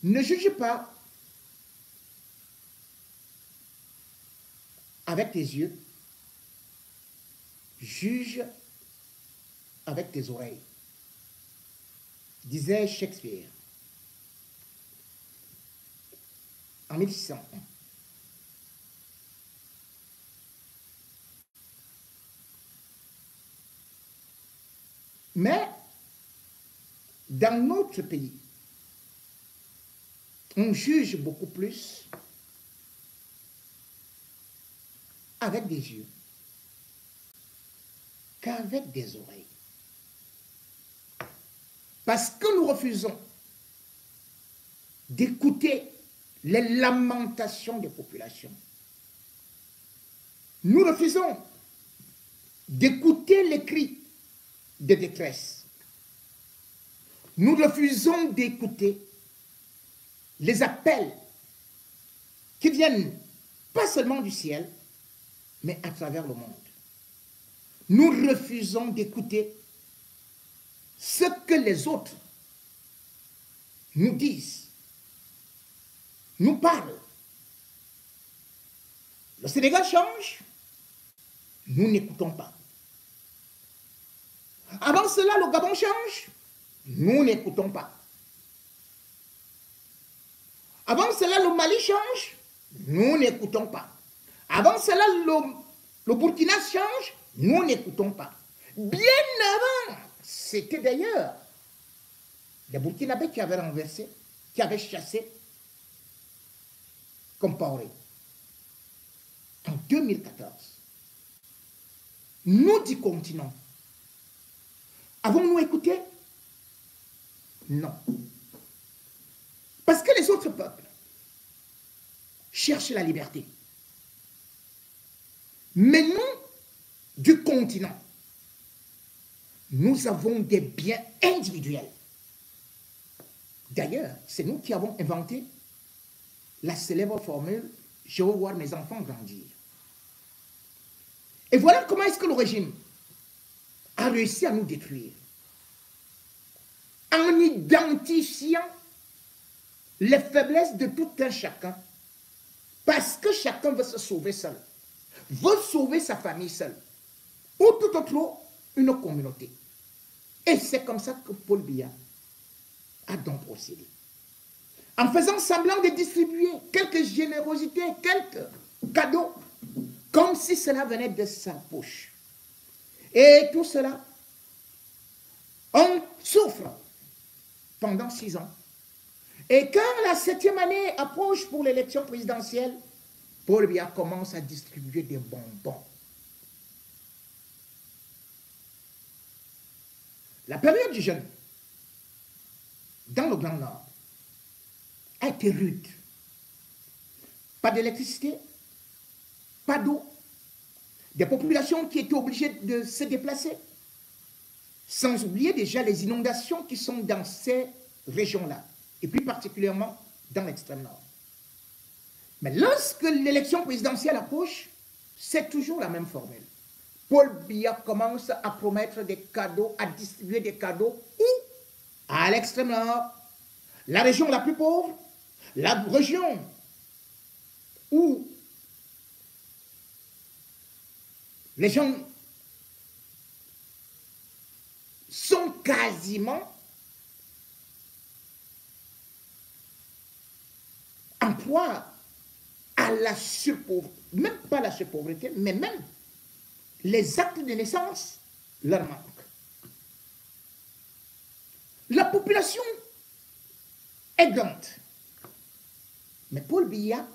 Ne juge pas avec tes yeux, juge avec tes oreilles, disait Shakespeare en 1601. Mais dans notre pays, on juge beaucoup plus avec des yeux qu'avec des oreilles. Parce que nous refusons d'écouter les lamentations des populations. Nous refusons d'écouter les cris de détresse. Nous refusons d'écouter les appels qui viennent pas seulement du ciel, mais à travers le monde. Nous refusons d'écouter ce que les autres nous disent, nous parlent. Le Sénégal change, nous n'écoutons pas. Avant cela, le Gabon change, nous n'écoutons pas. Avant cela, le Mali change, nous n'écoutons pas. Avant cela, le Burkina change, nous n'écoutons pas. Bien avant, c'était d'ailleurs les Burkinabés qui avaient renversé, qui avaient chassé Compaoré. En 2014, nous du continent, avons-nous écouté? Non. Parce que les autres peuples cherchent la liberté. Mais nous, du continent, nous avons des biens individuels. D'ailleurs, c'est nous qui avons inventé la célèbre formule « Je veux voir mes enfants grandir ». Et voilà comment est-ce que le régime a réussi à nous détruire. En identifiant les faiblesses de tout un chacun, parce que chacun veut se sauver seul, veut sauver sa famille seule, ou tout autre, une communauté. Et c'est comme ça que Paul Biya a donc procédé. En faisant semblant de distribuer quelques générosités, quelques cadeaux, comme si cela venait de sa poche. Et tout cela, on souffre pendant 6 ans. Et quand la 7e année approche pour l'élection présidentielle, Paul Biya commence à distribuer des bonbons. La période du jeûne, dans le Grand Nord, a été rude. Pas d'électricité, pas d'eau, des populations qui étaient obligées de se déplacer, sans oublier déjà les inondations qui sont dans ces régions-là, et plus particulièrement dans l'extrême nord. Mais lorsque l'élection présidentielle approche, c'est toujours la même formule. Paul Biya commence à promettre des cadeaux, à distribuer des cadeaux, où? À l'extrême nord, la région la plus pauvre, la région où les gens sont quasiment en proie à la surpauvreté, même pas la surpauvreté, mais même les actes de naissance leur manquent. La population est grande. Mais Paul Biya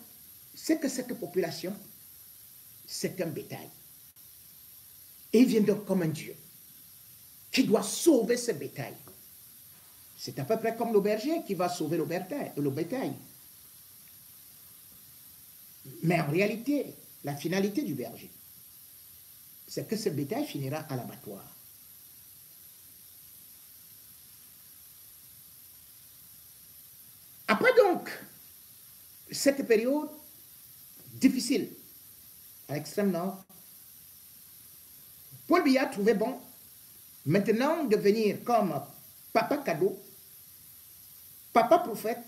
sait que cette population, c'est un bétail. Et il vient donc comme un Dieu qui doit sauver ce bétail. C'est à peu près comme le berger qui va sauver le bétail. Mais en réalité, la finalité du berger, c'est que ce bétail finira à l'abattoir. Après donc cette période difficile à l'extrême nord, Paul Biya trouvait bon maintenant de venir comme papa cadeau, papa prophète,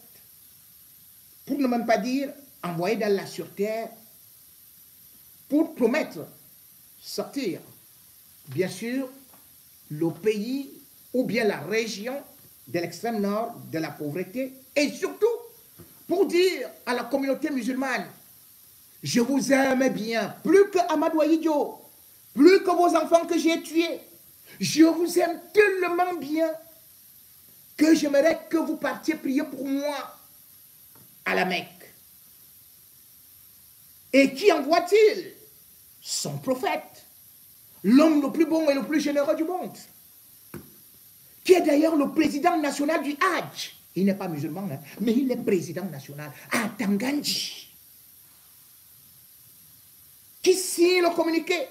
pour ne même pas dire envoyer d'Allah sur terre, pour promettre sortir, bien sûr, le pays ou bien la région de l'extrême nord de la pauvreté, et surtout pour dire à la communauté musulmane, je vous aime bien, plus que Amadou Ahidjo, plus que vos enfants que j'ai tués, je vous aime tellement bien que j'aimerais que vous partiez prier pour moi à la Mecque. Et qui envoie-t-il? Son prophète, l'homme le plus bon et le plus généreux du monde, qui est d'ailleurs le président national du Hajj. Il n'est pas musulman, hein, mais il est président national à Tanganji, qui signe le communiqué.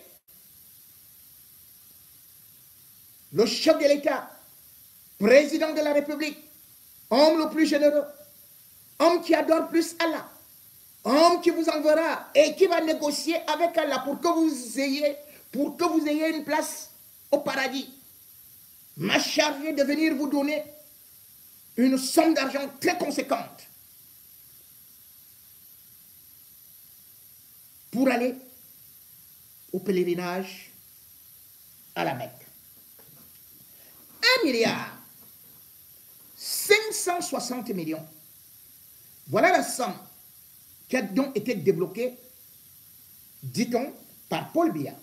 Le chef de l'État, président de la République, homme le plus généreux, homme qui adore plus Allah, homme qui vous enverra et qui va négocier avec Allah pour que vous ayez une place au paradis, m'a chargé de venir vous donner une somme d'argent très conséquente pour aller au pèlerinage à la Mecque. 1 milliard 560 millions. Voilà la somme qui a donc été débloquée, dit-on, par Paul Biya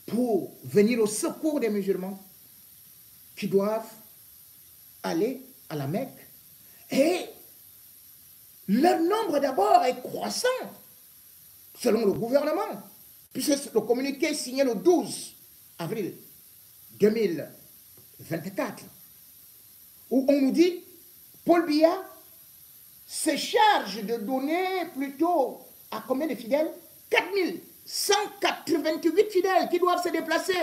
pour venir au secours des musulmans qui doivent aller à la Mecque. Et leur nombre d'abord est croissant, selon le gouvernement, puisque le communiqué est signé le 12 avril 2024, où on nous dit, Paul Biya se charge de donner plutôt à combien de fidèles? 4188 fidèles qui doivent se déplacer,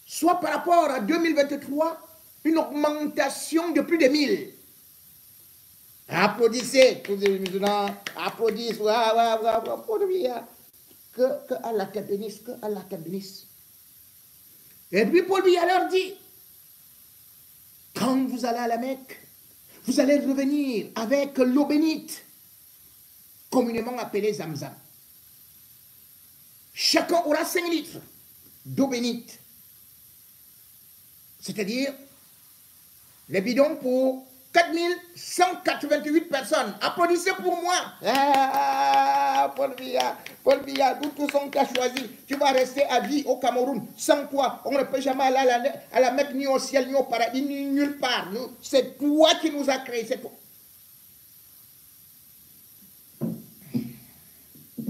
soit par rapport à 2023, une augmentation de plus de 1000. Applaudissez, tous les musulmans, applaudissez, que Allah te bénisse, que Allah te bénisse. Et puis Paul Biya leur dit, quand vous allez à la Mecque, vous allez revenir avec l'eau bénite, communément appelée Zamzam. Chacun aura 5 litres d'eau bénite. C'est-à-dire les bidons pour 4188 personnes. Applaudissez pour moi. Ah, Paul Biya, d'où tout son cas choisi. Tu vas rester à vie au Cameroun. Sans toi, on ne peut jamais aller à la Mecque, ni au ciel, ni au paradis, ni nulle part. C'est toi qui nous as créés. C'est toi.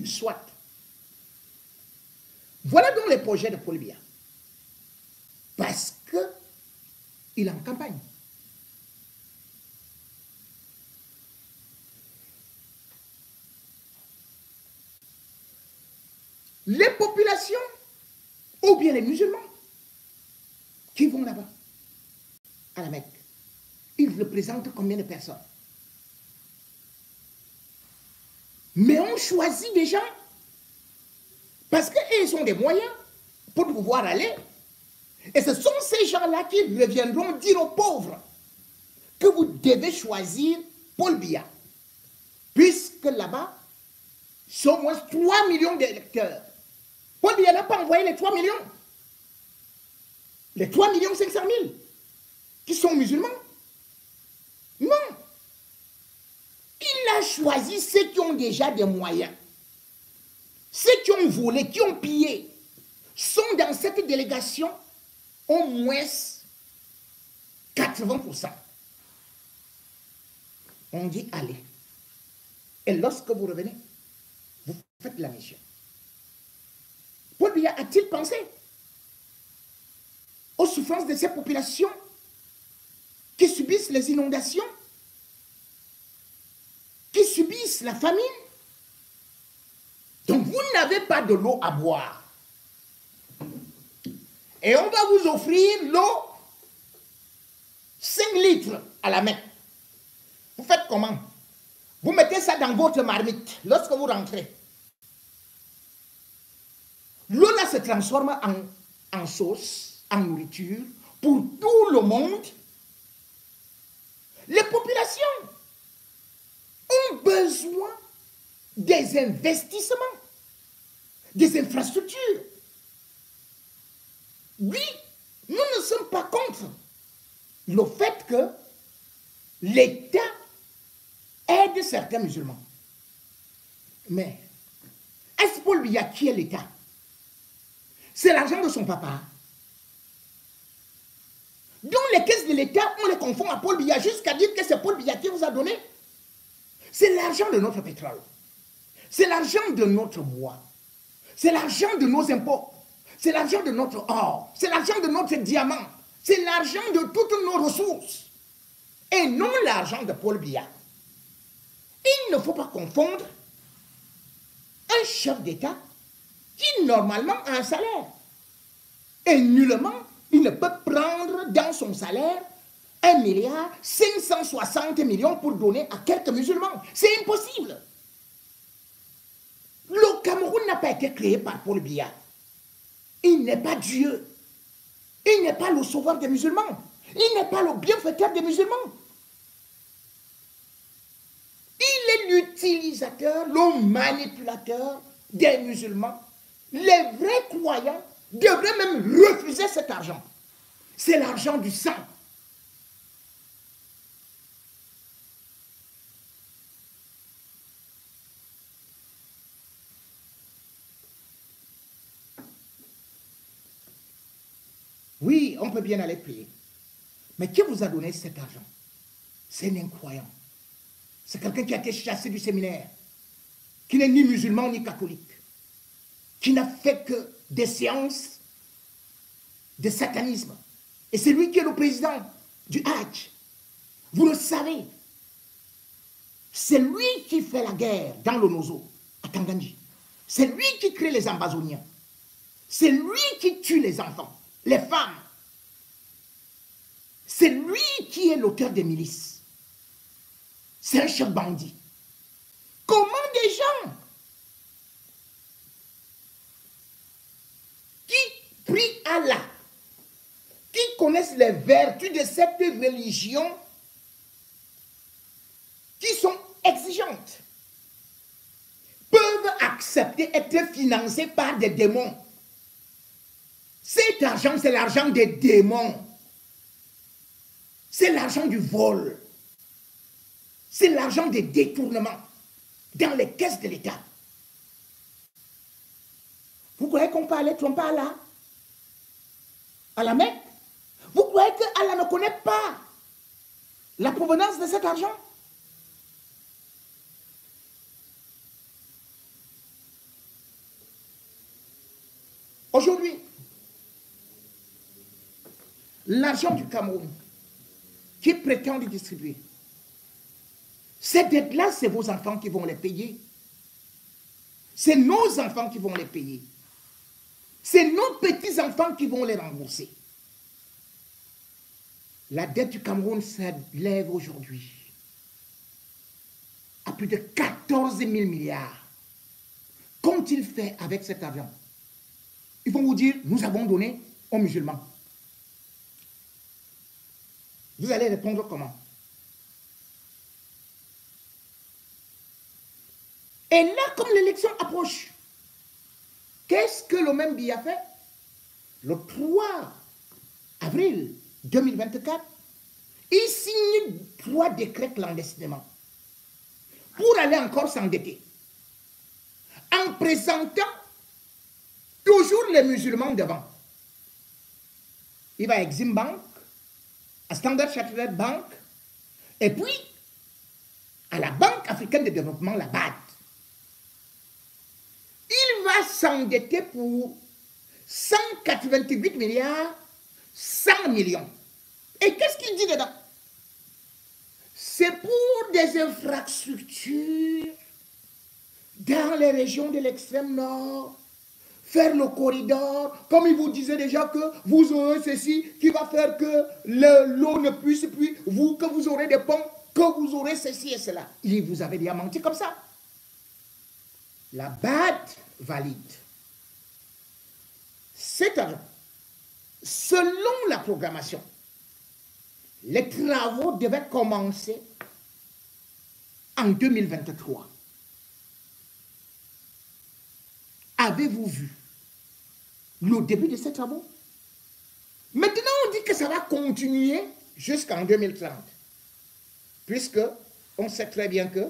Soit. Voilà donc les projets de Paul Biya. Parce qu'il est en campagne. Les populations, ou bien les musulmans, qui vont là-bas, à la Mecque, ils représentent combien de personnes? Mais on choisit des gens, parce qu'ils ont des moyens pour pouvoir aller. Et ce sont ces gens-là qui reviendront dire aux pauvres que vous devez choisir Paul Biya, puisque là-bas, sont au moins 3 millions d'électeurs. Paul Biya n'a pas envoyé les 3 millions. Les 3 millions 500 000 qui sont musulmans. Non. Il a choisi ceux qui ont déjà des moyens. Ceux qui ont volé, qui ont pillé, sont dans cette délégation au moins 80%. On dit allez. Et lorsque vous revenez, vous faites la mission. Paul Biya a-t-il pensé aux souffrances de ces populations qui subissent les inondations, qui subissent la famine? Donc vous n'avez pas de l'eau à boire. Et on va vous offrir l'eau 5 litres à la Mecque. Vous faites comment? Vous mettez ça dans votre marmite lorsque vous rentrez. L'eau là se transforme en sauce, en nourriture pour tout le monde. Les populations ont besoin des investissements, des infrastructures. Oui, nous ne sommes pas contre le fait que l'État aide certains musulmans. Mais est-ce Paul Biya qui est l'État? C'est l'argent de son papa. Donc les caisses de l'État, on les confond à Paul Biya jusqu'à dire que c'est Paul Biya qui vous a donné. C'est l'argent de notre pétrole. C'est l'argent de notre bois. C'est l'argent de nos impôts. C'est l'argent de notre or. C'est l'argent de notre diamant. C'est l'argent de toutes nos ressources. Et non l'argent de Paul Biya. Il ne faut pas confondre un chef d'État qui normalement a un salaire. Et nullement, il ne peut prendre dans son salaire 1,560 milliard pour donner à quelques musulmans. C'est impossible. Le Cameroun n'a pas été créé par Paul Biya. Il n'est pas Dieu. Il n'est pas le sauveur des musulmans. Il n'est pas le bienfaiteur des musulmans. Il est l'utilisateur, le manipulateur des musulmans. Les vrais croyants devraient même refuser cet argent. C'est l'argent du sang. Oui, on peut bien aller prier. Mais qui vous a donné cet argent? C'est un incroyant. C'est quelqu'un qui a été chassé du séminaire, qui n'est ni musulman ni catholique, qui n'a fait que des séances de satanisme. Et c'est lui qui est le président du Hajj. Vous le savez. C'est lui qui fait la guerre dans le Nozo, à Tangandji. C'est lui qui crée les Ambazoniens. C'est lui qui tue les enfants, les femmes. C'est lui qui est l'auteur des milices. C'est un chef bandit. Comment des gens qui prient Allah, qui connaissent les vertus de cette religion, qui sont exigeantes, peuvent accepter être financés par des démons? Cet argent, c'est l'argent des démons. C'est l'argent du vol. C'est l'argent des détournements dans les caisses de l'État. Vous croyez qu'on peut aller tromper Allah à la Mecque? Vous croyez que Allah ne connaît pas la provenance de cet argent? Aujourd'hui, l'argent du Cameroun qui prétend le distribuer, ces dettes-là, c'est vos enfants qui vont les payer. C'est nos enfants qui vont les payer. C'est nos petits-enfants qui vont les rembourser. La dette du Cameroun s'élève aujourd'hui à plus de 14 000 milliards. Qu'ont-ils fait avec cet argent? Ils vont vous dire, nous avons donné aux musulmans. Vous allez répondre comment? Et là, comme l'élection approche, qu'est-ce que le même Biya fait? Le 3 avril 2024, il signe 3 décrets clandestinement pour aller encore s'endetter, en présentant toujours les musulmans devant. Il va à Exim Bank, à Standard Chartered Bank, et puis à la Banque africaine de développement, la BAD. Il va s'endetter pour 188 milliards 100 millions. Et qu'est-ce qu'il dit dedans? C'est pour des infrastructures dans les régions de l'extrême nord, faire le corridor, comme il vous disait déjà que vous aurez ceci qui va faire que l'eau ne puisse plus, que vous aurez des ponts, que vous aurez ceci et cela. Il vous avait déjà menti comme ça. La BAD valide. C'est-à-dire, selon la programmation, Les travaux devaient commencer en 2023. Avez-vous vu le début de ces travaux? Maintenant, on dit que ça va continuer jusqu'en 2030. Puisque on sait très bien que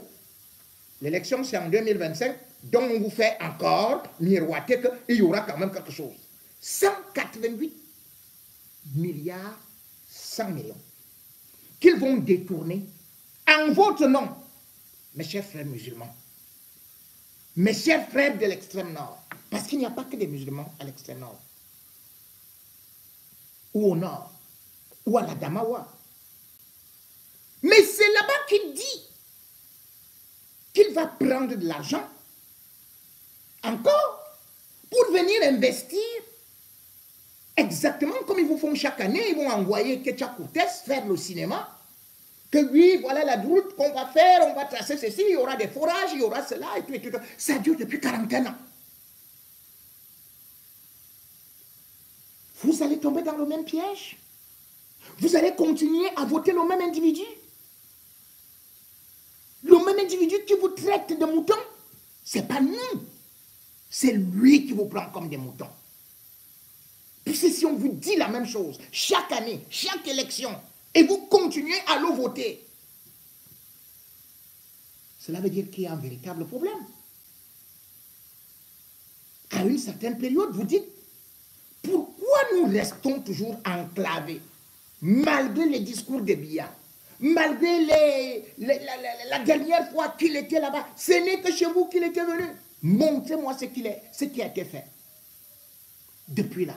l'élection, c'est en 2025, donc on vous fait encore miroiter qu'il y aura quand même quelque chose. 188 milliards 100 millions qu'ils vont détourner en votre nom, mes chers frères musulmans, mes chers frères de l'extrême nord, parce qu'il n'y a pas que des musulmans à l'extrême nord, ou au nord, ou à la Damawa. Mais c'est là-bas qu'il dit qu'il va prendre de l'argent encore pour venir investir exactement comme ils vous font chaque année. Ils vont envoyer Ketia Cortez faire le cinéma. Que oui, voilà la route qu'on va faire, on va tracer ceci, il y aura des forages, il y aura cela, et tout, et tout. Ça dure depuis 40 ans. Vous allez tomber dans le même piège. Vous allez continuer à voter le même individu. Le même individu qui vous traite de moutons. Ce n'est pas nous. C'est lui qui vous prend comme des moutons. Puis si on vous dit la même chose, chaque année, chaque élection, et vous continuez à le voter, cela veut dire qu'il y a un véritable problème. À une certaine période, vous dites, pourquoi nous restons toujours enclavés, malgré les discours de Biya, malgré la dernière fois qu'il était là-bas, ce n'est que chez vous qu'il était venu. Montrez-moi ce qui a été fait depuis là.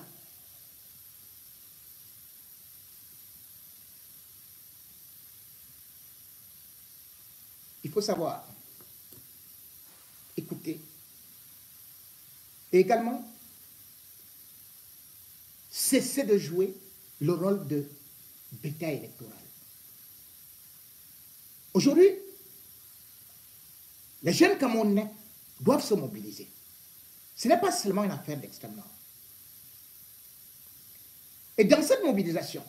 Il faut savoir, écouter, et également cesser de jouer le rôle de bétail électoral. Aujourd'hui, les jeunes Camerounais doivent se mobiliser. Ce n'est pas seulement une affaire d'extrême nord. Et dans cette mobilisation,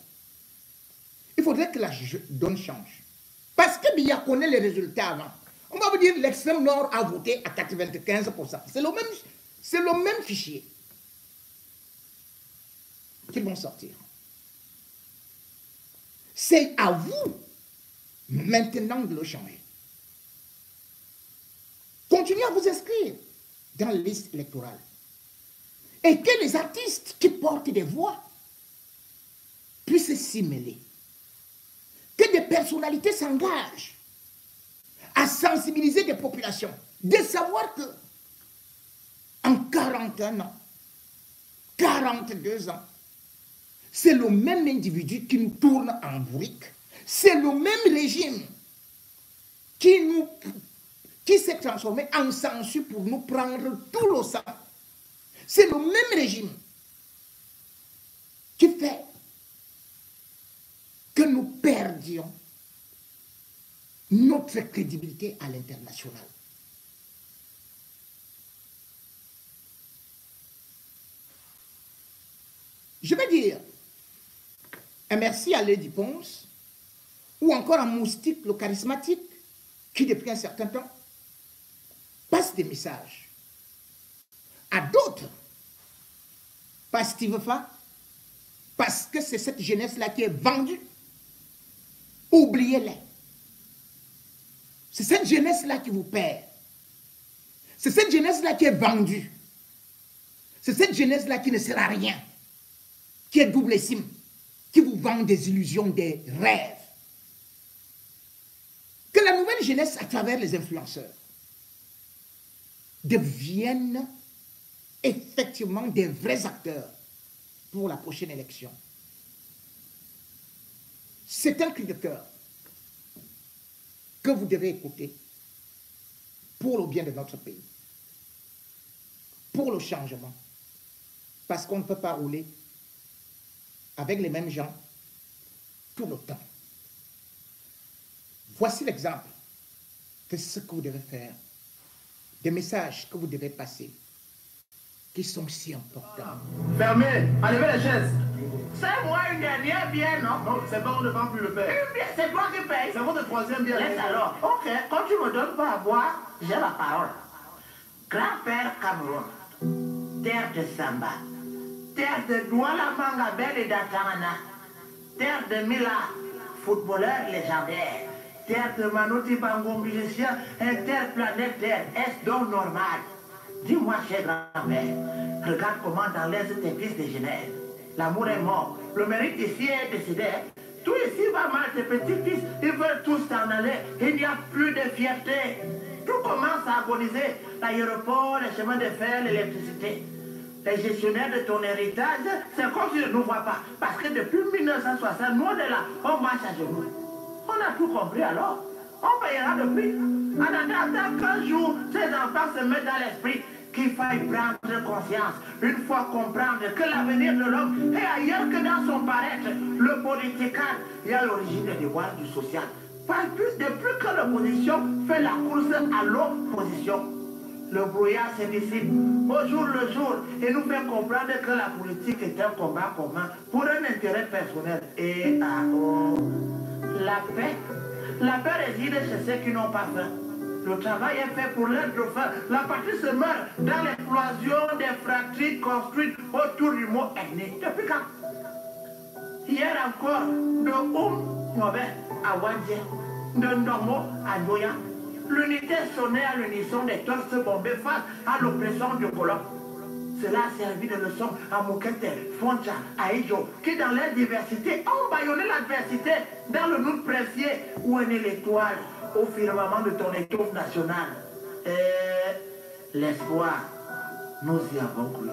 il faudrait que la donne change. Parce que Biya connaît les résultats avant. On va vous dire que l'extrême nord a voté à 95%. C'est le même fichier qu'ils vont sortir. C'est à vous maintenant de le changer. Continuez à vous inscrire dans la liste électorale. Et que les artistes qui portent des voix puissent s'y mêler. Que des personnalités s'engagent à sensibiliser des populations, de savoir que en 41 ans, 42 ans, c'est le même individu qui nous tourne en bourrique, c'est le même régime qui s'est transformé en censure pour nous prendre tout le sang. C'est le même régime qui fait que nous perdions notre crédibilité à l'international. Je vais dire un merci à Lady Ponce ou encore à Moustique, le charismatique, qui depuis un certain temps passe des messages à d'autres, pas Steve Fa, parce que c'est cette jeunesse-là qui est vendue. Oubliez-les. C'est cette jeunesse-là qui vous perd. C'est cette jeunesse-là qui est vendue. C'est cette jeunesse-là qui ne sert à rien, qui est doublissime, qui vous vend des illusions, des rêves. Que la nouvelle jeunesse, à travers les influenceurs, devienne effectivement des vrais acteurs pour la prochaine élection. C'est un cri de cœur que vous devez écouter pour le bien de notre pays, pour le changement, parce qu'on ne peut pas rouler avec les mêmes gens tout le temps. Voici l'exemple de ce que vous devez faire, des messages que vous devez passer, qui sont si importants. Fermez, enlevez les chaises. C'est moi une dernière bière, non? Non, c'est bon, on ne vend plus le père. Une bière, c'est toi qui paye. C'est votre troisième bière. Laisse alors. Ok, quand tu me donnes pas à boire, j'ai la parole. Grand-père Cameroun, terre de Samba, terre de Douala Mangabel et d'Atana, terre de Mila, footballeur légendaire, terre de Manouti Bango musicien, interplanétaire, est-ce donc normal? Dis-moi, cher grand-père, regarde comment dans l'Est tes fils dégénèrent. L'amour est mort, le mérite ici est décédé. Tout ici va mal, tes petits-fils, ils veulent tous s'en aller. Il n'y a plus de fierté. Tout commence à agoniser. L'aéroport, les chemins de fer, l'électricité. Les gestionnaires de ton héritage, c'est comme s'ils ne nous voient pas. Parce que depuis 1960, nous, on est là, on marche à genoux. On a tout compris alors. On payera le prix. En attendant qu'un jour, ces enfants se mettent dans l'esprit qu'il faille prendre conscience, une fois comprendre que l'avenir de l'homme est ailleurs que dans son paraître. Le politique est à l'origine des devoirs du social. Pas plus depuis que l'opposition fait la course à l'opposition. Le brouillard se dissipe au jour le jour et nous fait comprendre que la politique est un combat commun pour un intérêt personnel. Et la paix réside chez ceux qui n'ont pas faim. Le travail est fait pour l'être faim. La patrie se meurt dans l'explosion des fractures construites autour du mot ethnique. Depuis quand? Hier encore, de Nobel à Wadje, de Ndomo à Ndoya, l'unité sonnait à l'unisson des torses bombés face à l'oppression du colon. Cela a servi de leçon à Mokete, Foncha, à Ijo, qui dans leur diversité ont bâillonné l'adversité dans le nous précieux où est née l'étoile au firmament de ton étouffe nationale. Et l'espoir, nous y avons cru.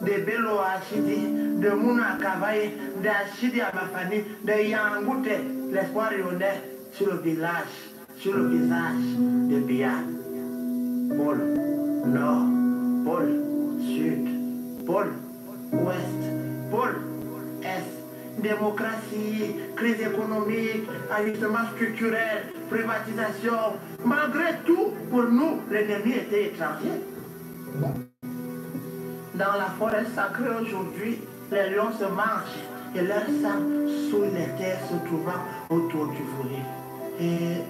De Bello à Chidi, de Mouna à Kavaye, d'Achidi à Mafani, de Yangoute, l'espoir rayonnait sur le village, sur le visage de Bia. Pôle Nord, pôle Sud, pôle Ouest, pôle Est. Démocratie, crise économique, ajustement structurel, privatisation. Malgré tout, pour nous, l'ennemi était étranger. Dans la forêt sacrée aujourd'hui, les lions se mangent et leur sang souille les terres se trouvant autour du fourré. Et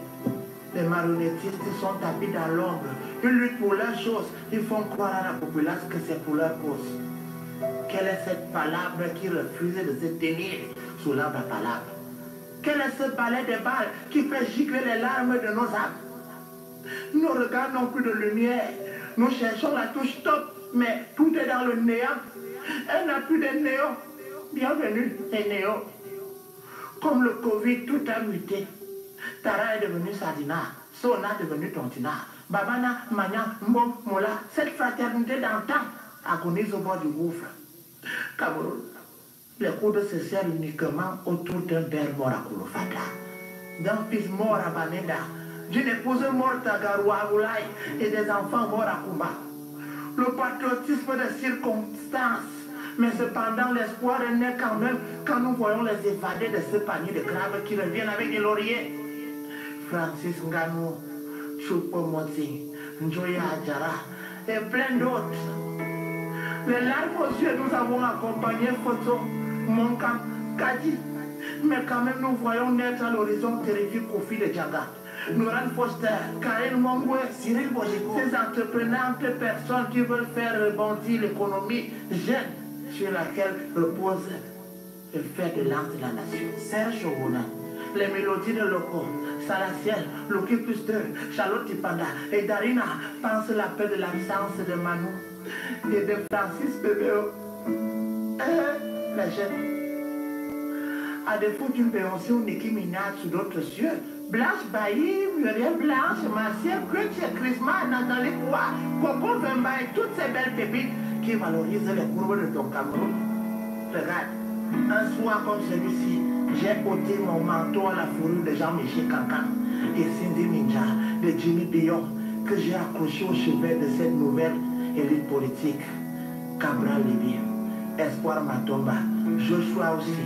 les marionnettistes sont tapis dans l'ombre. Ils luttent pour leurs choses. Ils font croire à la population que c'est pour leur cause. Quelle est cette palabre qui refuse de se tenir sous l'arbre à palabre? Quel est ce balai de balles qui fait gicler les larmes de nos âmes? Nos regards n'ont plus de lumière. Nous cherchons la touche stop, mais tout est dans le néant. Elle n'a plus de néant. Bienvenue, les néons. Comme le Covid, tout a muté. Tara est devenu Sardina, Sona est devenu Tontina, Babana, Magnan, Mbom, Mola. Cette fraternité d'antan agonise au bord du gouffre. Cameroun, les coudes se serrent uniquement autour d'un père mort à Kouloufata, d'un fils mort à Baneda, d'une épouse morte à Garouaoulaye et des enfants morts à Koumba. Le patriotisme de circonstance, mais cependant l'espoir est né quand même quand nous voyons les évadés de ce panier de crabes qui reviennent avec des lauriers. Francis Nganou, Choupo Moti, Njoya Adjara et plein d'autres. Les larmes aux yeux, nous avons accompagné Photo, Monkam, Kadi. Mais quand même, nous voyons naître à l'horizon terrifique Kofi de Djaga, Noran Foster, Karen Mongwe, Cyril Bojiko, ces entreprenantes personnes qui veulent faire rebondir l'économie jeune sur laquelle repose le fer de lance de la nation. Serge Ouna, les mélodies de Loco, Salaciel, Loki Puster, Charlotte Tipanda et Darina pensent la paix de l'absence de Manu et de Francis Bébéo. Les jeunes. À défaut d'une Beyoncé ou Nicki Minaj sous d'autres cieux, Blanche Bailly, Muriel Blanche, Martial Crutch, Christmas, Nathalie Koua, Coco Vemba et toutes ces belles pépites qui valorisent les courbes de ton Cameroun. Regarde, un soir comme celui-ci, j'ai ôté mon manteau à la fourrure de Jean-Michel Cancan et Cindy Minja de Jimmy Dion que j'ai accroché au chevet de cette nouvelle élite politique. Cabral Libye, Espoir Matomba, Joshua aussi,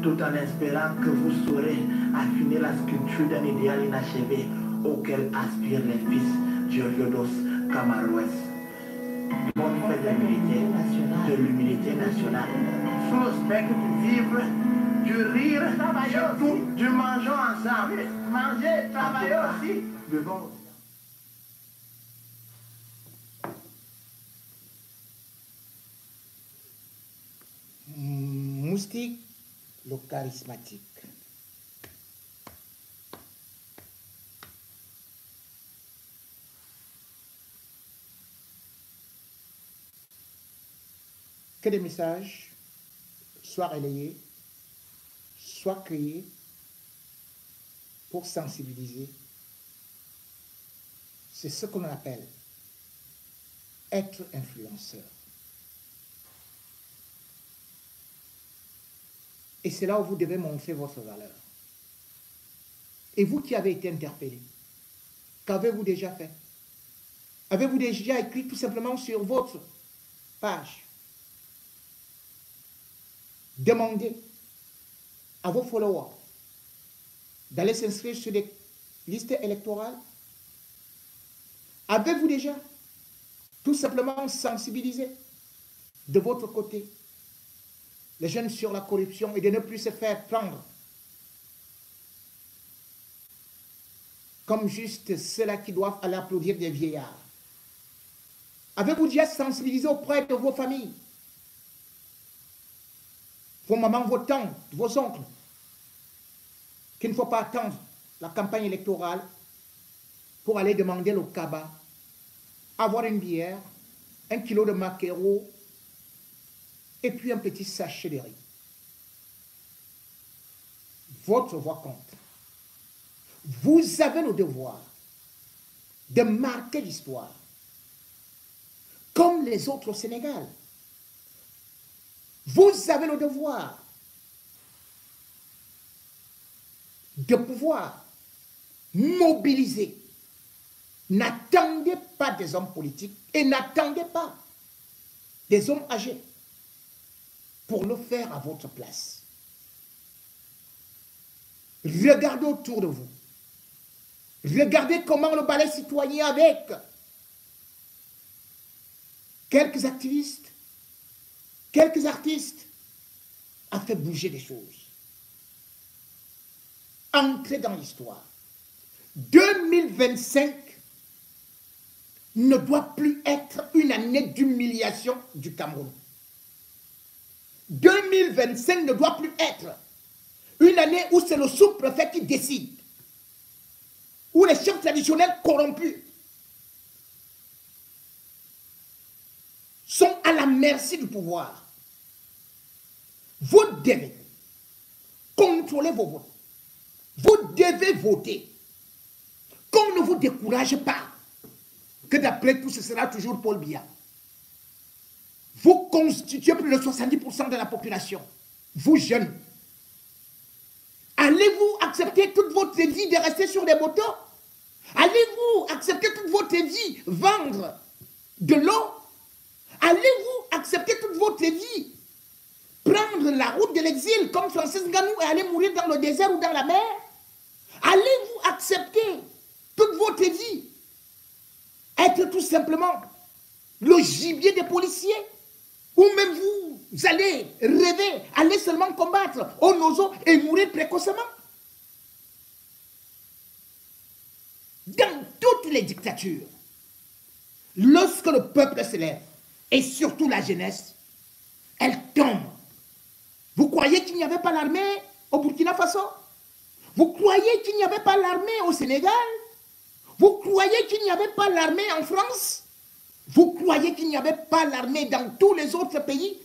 tout en espérant que vous saurez affiner la sculpture d'un idéal inachevé auquel aspirent les fils d'Oriodos Camaroès. On fait de l'humilité nationale. Sous le spectre du vivre, du rire, surtout du mangeons ensemble. Manger, travailler aussi. Buvons. Moustique, le charismatique. Que des messages soient relayés, soient créés pour sensibiliser. C'est ce qu'on appelle être influenceur. Et c'est là où vous devez montrer votre valeur. Et vous qui avez été interpellé, qu'avez-vous déjà fait? Avez-vous déjà écrit tout simplement sur votre page? Demandez à vos followers d'aller s'inscrire sur des listes électorales. Avez-vous déjà tout simplement sensibilisé de votre côté les jeunes sur la corruption et de ne plus se faire prendre comme juste ceux-là qui doivent aller applaudir des vieillards? Avez-vous déjà sensibilisé auprès de vos familles, vos mamans, vos tantes, vos oncles, qu'il ne faut pas attendre la campagne électorale pour aller demander le cabas, avoir une bière, 1 kilo de maquereau et puis un petit sachet de riz? Votre voix compte. Vous avez le devoir de marquer l'histoire comme les autres au Sénégal. Vous avez le devoir de pouvoir mobiliser. N'attendez pas des hommes politiques et n'attendez pas des hommes âgés pour le faire à votre place. Regardez autour de vous. Regardez comment le balai citoyen avec quelques activistes, quelques artistes a fait bouger des choses. Entrez dans l'histoire. 2025 ne doit plus être une année d'humiliation du Cameroun. 2025 ne doit plus être une année où c'est le sous-préfet qui décide, où les chefs traditionnels corrompus sont à la merci du pouvoir. Vous devez contrôler vos votes. Vous devez voter. Qu'on ne vous décourage pas, que d'après tout ce sera toujours Paul Biya. Vous constituez plus de 70% de la population. Vous jeunes. Allez-vous accepter toute votre vie de rester sur des motos? Allez-vous accepter toute votre vie vendre de l'eau? Allez-vous accepter toute votre vie prendre la route de l'exil comme Francis Ngannou et aller mourir dans le désert ou dans la mer? Allez-vous accepter toute votre vie être tout simplement le gibier des policiers? Ou même vous allez rêver, aller seulement combattre au nozo et mourir précocement? Dans toutes les dictatures, lorsque le peuple se lève, et surtout la jeunesse, elle tombe. Vous croyez qu'il n'y avait pas l'armée au Burkina Faso? Vous croyez qu'il n'y avait pas l'armée au Sénégal? Vous croyez qu'il n'y avait pas l'armée en France? Vous croyez qu'il n'y avait pas l'armée dans tous les autres pays?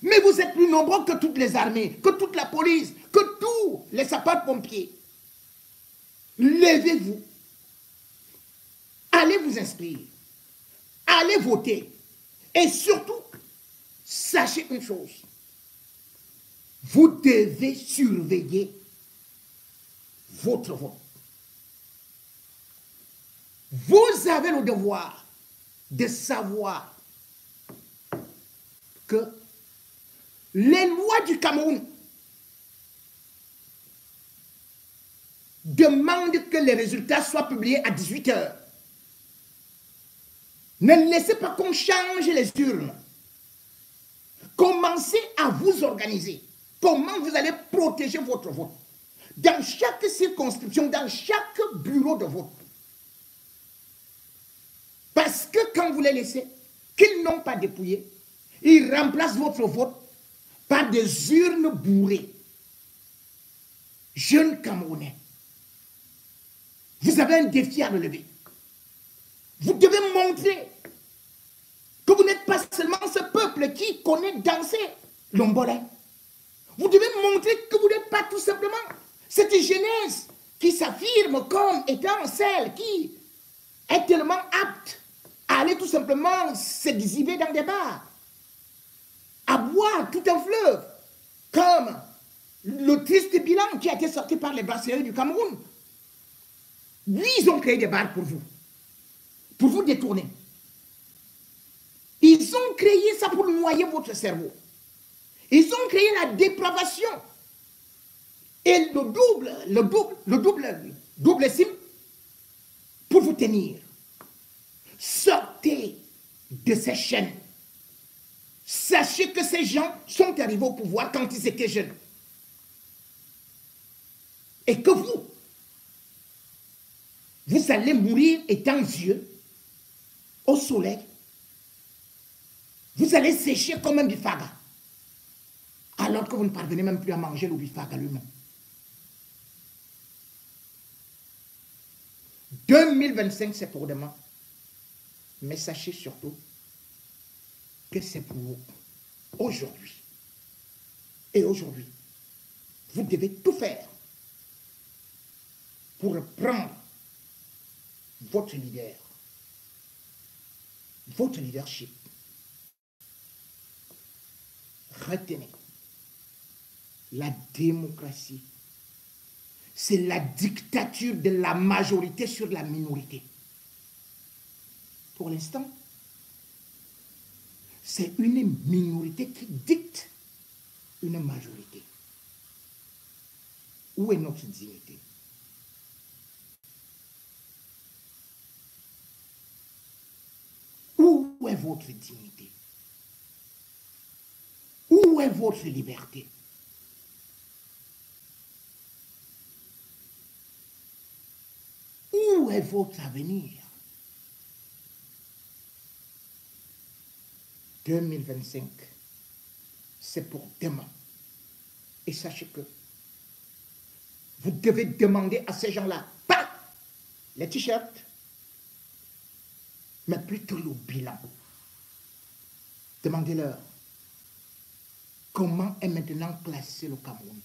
Mais vous êtes plus nombreux que toutes les armées, que toute la police, que tous les sapeurs-pompiers. Levez-vous. Allez vous inscrire. Allez voter. Et surtout, sachez une chose. Vous devez surveiller votre vote. Vous avez le devoir de savoir que les lois du Cameroun demandent que les résultats soient publiés à 18 h. Ne laissez pas qu'on change les urnes. Commencez à vous organiser. Comment vous allez protéger votre vote? Dans chaque circonscription, dans chaque bureau de vote. Parce que quand vous les laissez, qu'ils n'ont pas dépouillé, ils remplacent votre vote par des urnes bourrées. Jeunes Camerounais, vous avez un défi à relever. Vous devez montrer que vous n'êtes pas seulement ce peuple qui connaît danser l'ombolé. Vous devez montrer que vous n'êtes pas tout simplement cette jeunesse qui s'affirme comme étant celle qui est tellement apte à aller tout simplement s'exhiber dans des bars, à boire tout un fleuve, comme le triste bilan qui a été sorti par les brasseries du Cameroun. Oui, ils ont créé des bars pour vous détourner. Ils ont créé ça pour noyer votre cerveau. Ils ont créé la dépravation. Et le double sim pour vous tenir. Sortez de ces chaînes. Sachez que ces gens sont arrivés au pouvoir quand ils étaient jeunes. Et que vous allez mourir étant vieux, au soleil. Vous allez sécher comme un bifaga. Alors que vous ne parvenez même plus à manger le bifaga lui-même. 2025, c'est pour demain. Mais sachez surtout que c'est pour vous. Aujourd'hui. Et aujourd'hui, vous devez tout faire pour prendre votre leader, votre leadership. Retenez, la démocratie, c'est la dictature de la majorité sur la minorité. Pour l'instant, c'est une minorité qui dicte une majorité. Où est notre dignité? Où est votre dignité? Où est votre liberté? Où est votre avenir? 2025, c'est pour demain. Et sachez que vous devez demander à ces gens-là, pas les t-shirts, mais plutôt le bilan. Demandez-leur comment est maintenant classé le Cameroun.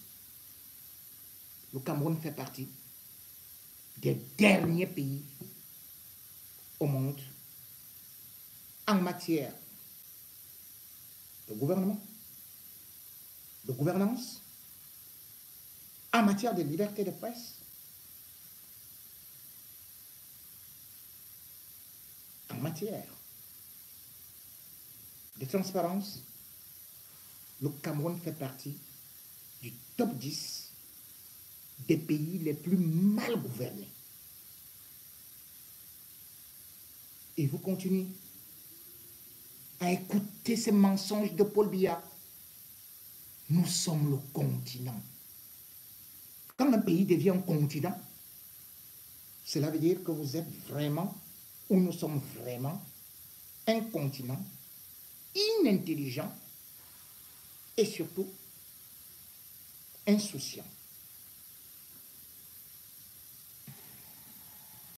Le Cameroun fait partie des derniers pays au monde en matière de gouvernement, de gouvernance, en matière de liberté de presse, en matière de transparence. Le Cameroun fait partie du top 10 des pays les plus mal gouvernés. Et vous continuez à écouter ces mensonges de Paul Biya. Nous sommes le continent. Quand un pays devient un continent, cela veut dire que vous êtes vraiment, ou nous sommes vraiment, un continent inintelligent et surtout insouciant.